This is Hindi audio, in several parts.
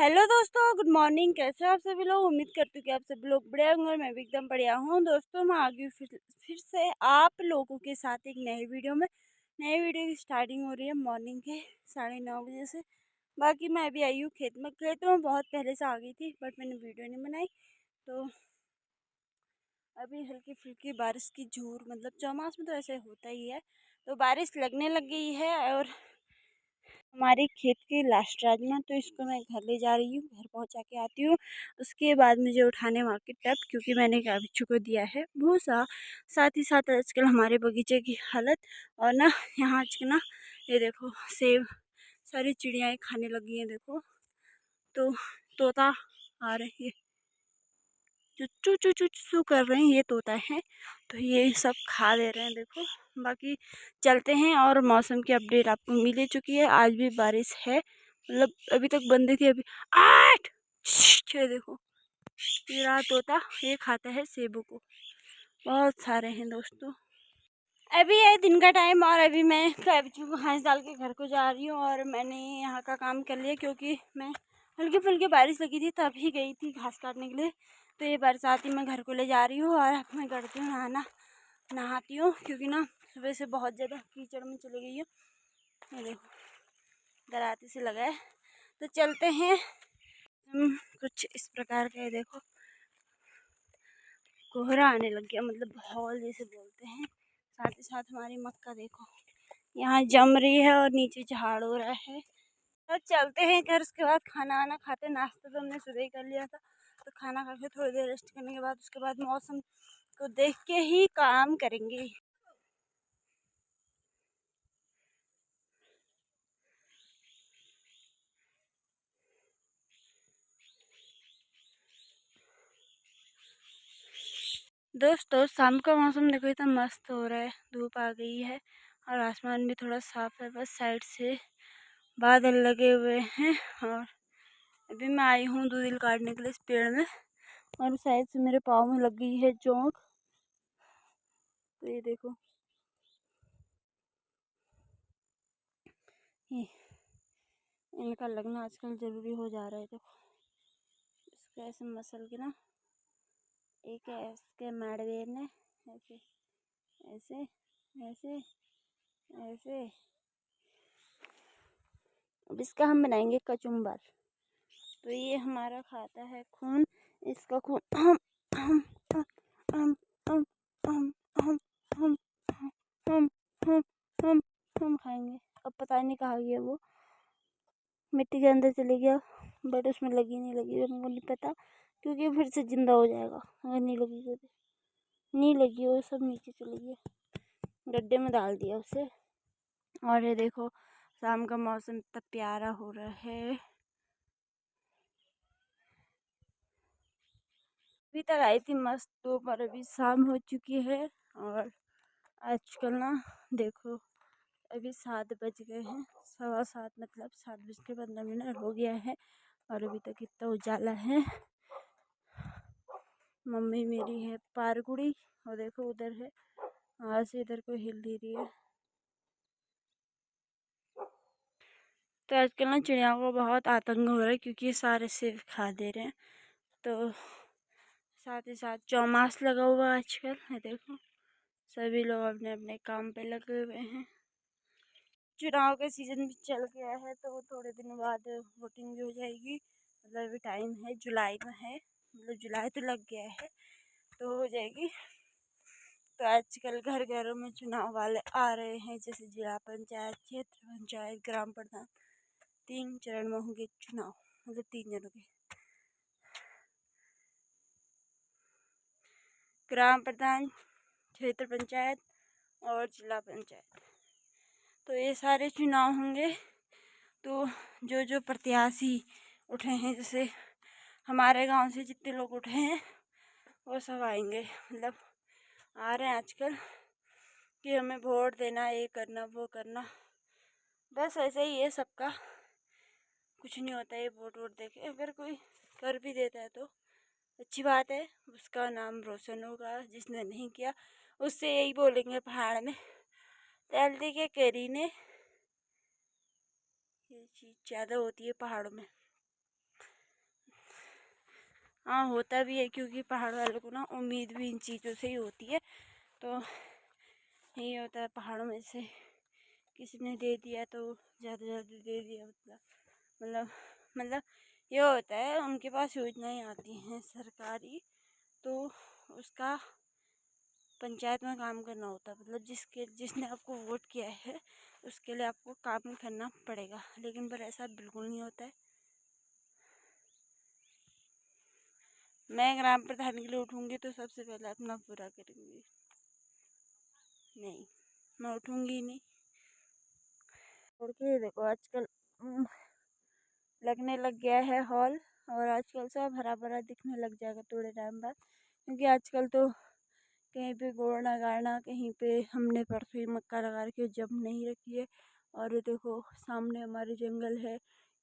हेलो दोस्तों, गुड मॉर्निंग। कैसे हो आप सभी लोग? उम्मीद करती हूँ कि आप सभी लोग बढ़िया होंगे और मैं भी एकदम बढ़िया हूँ। दोस्तों, मैं आ गई हूँ फिर से आप लोगों के साथ एक नई वीडियो में। नई वीडियो की स्टार्टिंग हो रही है मॉर्निंग के 9:30 बजे से। बाकी मैं अभी आई हूँ खेतों में बहुत पहले से आ गई थी, बट मैंने वीडियो नहीं बनाई। तो अभी हल्की फुल्की बारिश की झूर, मतलब चौमास में तो ऐसे होता ही है, तो बारिश लगने लग गई है। और हमारे खेत के लास्ट राजमा, तो इसको मैं घर ले जा रही हूँ, घर पहुँचा के आती हूँ। उसके बाद मुझे उठाने वहाँ के टब, क्योंकि मैंने बिच्छू को दिया है भूसा। साथ ही साथ आजकल हमारे बगीचे की हालत, और ना यहाँ आजकल ना ये देखो सेब, सारी चिड़ियाँ खाने लगी हैं। देखो तो तोता आ रही है, जो चू चू चू चू कर रहे हैं, ये तोता है, तो ये सब खा ले रहे हैं। देखो बाकी चलते हैं। और मौसम की अपडेट आपको मिल ही चुकी है। आज भी बारिश है, मतलब अभी तक बंद थी, अभी आठ ये देखो ये रहा तोता, ये खाता है सेबों को। बहुत सारे हैं दोस्तों। अभी है दिन का टाइम, और अभी मैं कैबेचू को घास डाल के घर को जा रही हूँ। और मैंने यहाँ का काम कर लिया, क्योंकि मैं हल्की फुल्की बारिश लगी थी तभी गई थी घास काटने के लिए। तो ये बरसाती मैं घर को ले जा रही हूँ, और अब मैं करती हूँ नहाती हूँ, क्योंकि ना सुबह से बहुत ज़्यादा कीचड़ में चली गई हूँ। ये देखो दराती से लगा है। तो चलते हैं। कुछ इस प्रकार का, देखो कोहरा आने लग गया, मतलब हॉल जैसे बोलते हैं। साथ ही साथ हमारी मक्का देखो यहाँ जम रही है, और नीचे झाड़ हो रहा है। तो चलते हैं घर। उसके बाद खाना आना खाते, नाश्ता तो हमने सुबह ही कर लिया था, तो खाना खा के थोड़ी देर रेस्ट करने के बाद उसके बाद मौसम को देख के ही काम करेंगे। दोस्तों, शाम का मौसम देखो इतना मस्त हो रहा है, धूप आ गई है और आसमान भी थोड़ा साफ है, बस साइड से बादल लगे हुए हैं। और अभी मैं आई हूँ दूधिल काटने के लिए इस पेड़ में, और शायद से मेरे पाँव में लग गई है चोट। तो ये देखो, ये इनका लगना आजकल ज़रूरी हो जा रहा है। देखो इसको ऐसे मसल के ना, एक ऐसे मारवे ने, ऐसे ऐसे ऐसे ऐसे। अब इसका हम बनाएंगे कचुम्बर। तो ये हमारा खाता है खून, इसका खून हम हम हम हम हम हम हम हम हम हम हम हम खाएंगे। अब पता नहीं कहाँ गया वो, मिट्टी के अंदर चले गया, बट उसमें लगी नहीं लगी हमको नहीं पता, क्योंकि फिर से जिंदा हो जाएगा अगर नहीं लगी तो। नहीं लगी, वो सब नीचे चले गया, गड्ढे में डाल दिया उसे। और ये देखो शाम का मौसम इतना प्यारा हो रहा है। अभी तक आई थी मस्त तो, पर अभी शाम हो चुकी है। और आजकल ना देखो अभी 7 बज गए हैं, 7:15, मतलब 7:15 हो गया है, और अभी तक इतना उजाला है। मम्मी मेरी है पारगुड़ी, और देखो उधर है, वहाँ से इधर को हिल दे रही है। तो आजकल ना चिड़ियाओं को बहुत आतंक हो रहा है, क्योंकि ये सारे सेब खा दे रहे हैं। तो साथ ही साथ चौमास लगा हुआ आजकल है, देखो सभी लोग अपने अपने काम पे लगे हुए हैं। चुनाव का सीजन भी चल गया है, तो थोड़े दिनों बाद वोटिंग भी हो जाएगी। मतलब अभी टाइम है, जुलाई में है, मतलब जुलाई तो लग गया है, तो हो जाएगी। तो आजकल घर घरों में चुनाव वाले आ रहे हैं, जैसे जिला पंचायत, क्षेत्र पंचायत, ग्राम प्रधान। 3 चरण में होंगे चुनाव, मतलब 3 जनों के, ग्राम प्रधान, क्षेत्र पंचायत और जिला पंचायत। तो ये सारे चुनाव होंगे। तो जो जो प्रत्याशी उठे हैं, जैसे हमारे गांव से जितने लोग उठे हैं वो सब आएंगे, मतलब आ रहे हैं आजकल, कि हमें वोट देना, ये करना वो करना। बस ऐसे ही है सबका, कुछ नहीं होता है वोट वोट देके। अगर कोई कर भी देता है तो अच्छी बात है, उसका नाम रोशन होगा। जिसने नहीं किया उससे यही बोलेंगे पहाड़ में, जल्दी के करी ने। ये चीज़ ज़्यादा होती है पहाड़ों में। हाँ होता भी है, क्योंकि पहाड़ वालों को ना उम्मीद भी इन चीज़ों से ही होती है। तो यही होता है, पहाड़ों में से किसी ने दे दिया तो ज़्यादा ज़्यादा दे दिया, मतलब मतलब ये होता है, उनके पास योजनाएं आती हैं सरकारी, तो उसका पंचायत में काम करना होता है। मतलब जिसने आपको वोट किया है उसके लिए आपको काम करना पड़ेगा, लेकिन पर ऐसा बिल्कुल नहीं होता है। मैं ग्राम प्रधान के लिए उठूंगी तो सबसे पहले अपना पूरा करूंगी। नहीं, मैं उठूंगी ही नहीं। और ये देखो आजकल लगने लग गया है हॉल, और आजकल सब हरा भरा दिखने लग जाएगा थोड़े टाइम बाद, क्योंकि आजकल तो कहीं पे गोड़ना गाड़ना, कहीं पे हमने परसों ही मक्का लगा रखी है, जब नहीं रखी है। और ये देखो सामने हमारे जंगल है,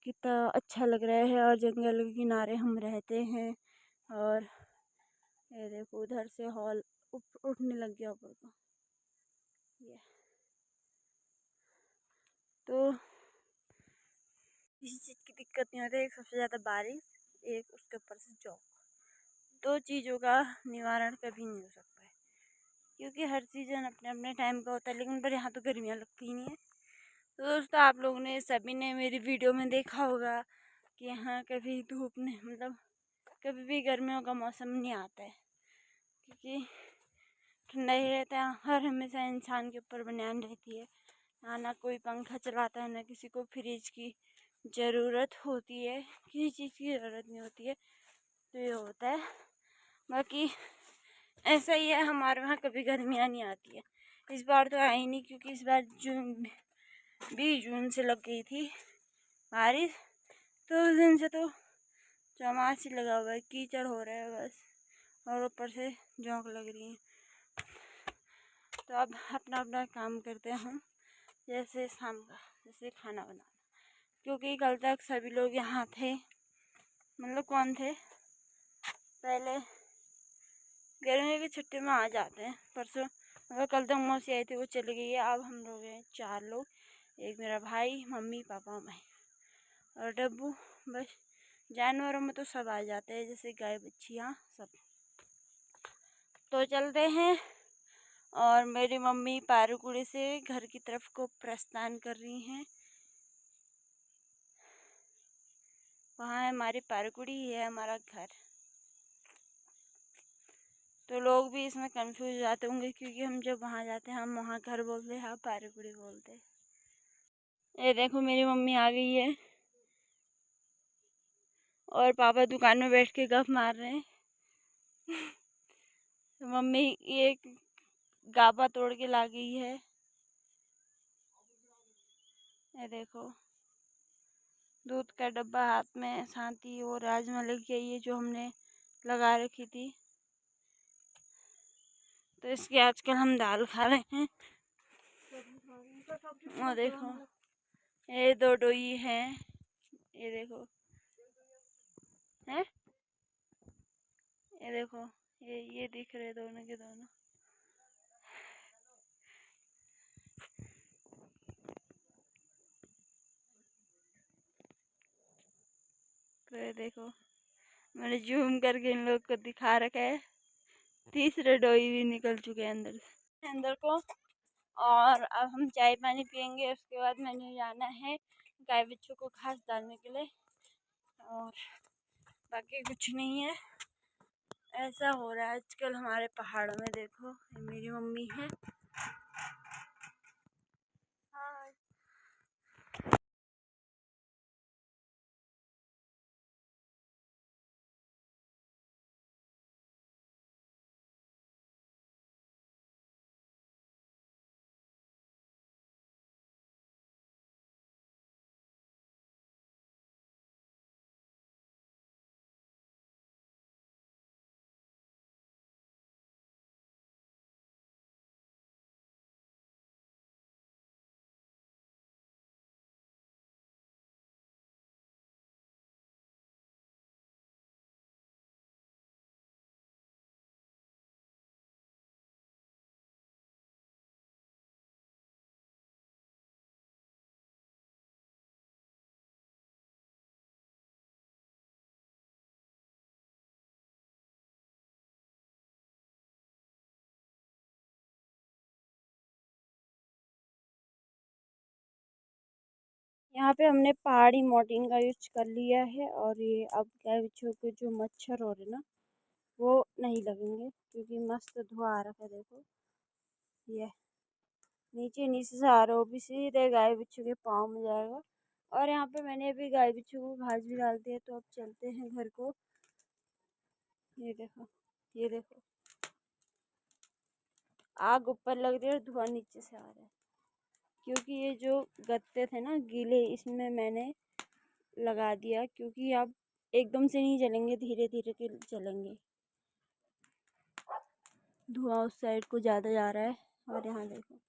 कितना अच्छा लग रहा है, और जंगल के किनारे हम रहते हैं। और ये देखो उधर से हॉल उठने लग गया ऊपर को। ये तो किसी चीज़ की दिक्कत नहीं होती, एक सबसे ज़्यादा बारिश, एक उसके ऊपर से जॉब, दो चीज़ों का निवारण कभी नहीं हो सकता है, क्योंकि हर सीज़न अपने अपने टाइम का होता है। लेकिन पर यहाँ तो गर्मियाँ लगती ही नहीं है। तो दोस्तों, आप लोगों ने सभी ने मेरी वीडियो में देखा होगा कि यहाँ कभी धूप नहीं, मतलब कभी भी गर्मियों का मौसम नहीं आता है, क्योंकि ठंडा ही रहता है। हर हमेशा इंसान के ऊपर बनियान रहती है, ना कोई पंखा चलाता है, ना किसी को फ्रिज की ज़रूरत होती है, किसी चीज़ की ज़रूरत नहीं होती है। तो ये होता है। बाकी ऐसा ही है, हमारे वहाँ कभी गर्मियाँ नहीं आती है। इस बार तो आई नहीं, क्योंकि इस बार 20 जून से लग गई थी बारिश, तो उस दिन से तो चौमास ही लगा हुआ है, कीचड़ हो रहा है बस, और ऊपर से झोंक लग रही है। तो अब अपना अपना काम करते हैं हम, जैसे शाम का, जैसे खाना बनाना, क्योंकि कल तक सभी लोग यहाँ थे। मतलब कौन थे, पहले गर्मी की छुट्टी में आ जाते हैं। परसों मतलब कल तक मौसी आई थी, वो चली गई है। अब हम लोग हैं 4 लोग, एक मेरा भाई, मम्मी, पापा, मैं और डब्बू। बस जानवरों में तो सब आ जाते हैं, जैसे गाय, बच्चियाँ, सब। तो चलते हैं। और मेरी मम्मी पारूकुड़ी से घर की तरफ को प्रस्थान कर रही हैं। वहाँ है हमारी पारूकुड़ी, है हमारा घर। तो लोग भी इसमें कंफ्यूज हो जाते होंगे, क्योंकि हम जब वहाँ जाते हैं हम वहाँ घर बोलते हैं, हाँ पारूकुड़ी बोलते हैं। ये देखो मेरी मम्मी आ गई है, और पापा दुकान में बैठ के गप मार रहे हैं। तो मम्मी ये गाबा तोड़ के ला गई है। ये देखो दूध का डब्बा हाथ में, साथ ही वो राजमा लेके आई है जो हमने लगा रखी थी। तो इसकी आजकल हम दाल खा रहे हैं। और देखो ये 2 डोई हैं, ये देखो है, ये देखो ये दिख रहे दोनों के दोनों। तो ये देखो मैंने जूम करके इन लोग को दिखा रखा है। तीसरे डोई भी निकल चुके हैं अंदर को। और अब हम चाय पानी पियेंगे, उसके बाद मैंने जाना है गाय बच्चों को घास डालने के लिए, और बाकी कुछ नहीं है। ऐसा हो रहा है आजकल हमारे पहाड़ों में। देखो ये मेरी मम्मी है। हाँ। यहाँ पे हमने पहाड़ी मोर्टीन का यूज कर लिया है और ये अब गाय बिच्छू के जो मच्छर हो रहे ना वो नहीं लगेंगे क्योंकि मस्त धुआं आ रखा है। देखो ये नीचे नीचे से आ रहा हो भी सीधे गाय बिच्छू के पाँव में जाएगा। और यहाँ पे मैंने अभी गाय बिच्छू को घास भी डाल दिया तो अब चलते हैं घर को। ये देखो, ये देखो आग ऊपर लग रही है और धुआं नीचे से आ रहा है क्योंकि ये जो गत्ते थे ना गीले इसमें मैंने लगा दिया क्योंकि अब एकदम से नहीं जलेंगे, धीरे धीरे के जलेंगे। धुआं उस साइड को ज़्यादा जा रहा है और यहाँ देखो